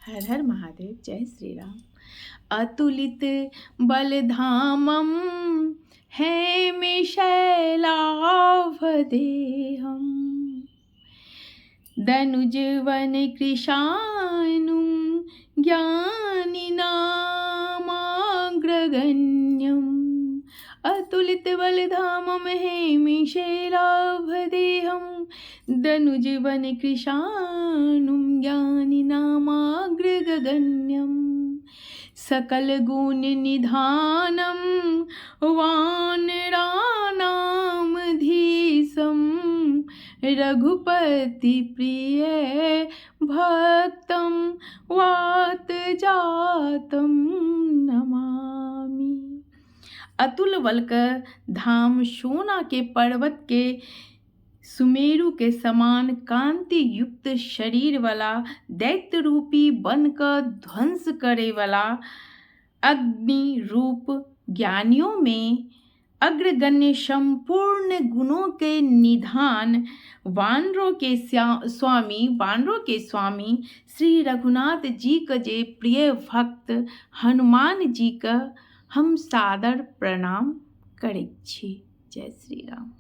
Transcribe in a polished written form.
हर हर महादेव। जय श्री राम। अतुलित बलधामं हैमि शैलावदेहं दनुजवन कृशानुं ज्ञानिनामाग्रगण्यम् अतुलित बलधामं हैमि शैलावदेहं दनुजवन कृशानुं ज्ञानिनामाग्रगण्यम् सकल गुण निधानं वानराणामधीशं रघुपति प्रिय भक्तं वात जातं नमामि। अतुल बल का धाम, सोना के पर्वत के सुमेरु के समान कांति युक्त शरीर वाला, दैत्य रूपी वन का ध्वंस करे वाला, अग्नि रूप ज्ञानियों में अग्रगण्य, संपूर्ण गुणों के निधान, वानरों के स्वामी श्री रघुनाथ जी का जे प्रिय भक्त हनुमान जी का हम सादर प्रणाम करै छी। जय श्री राम।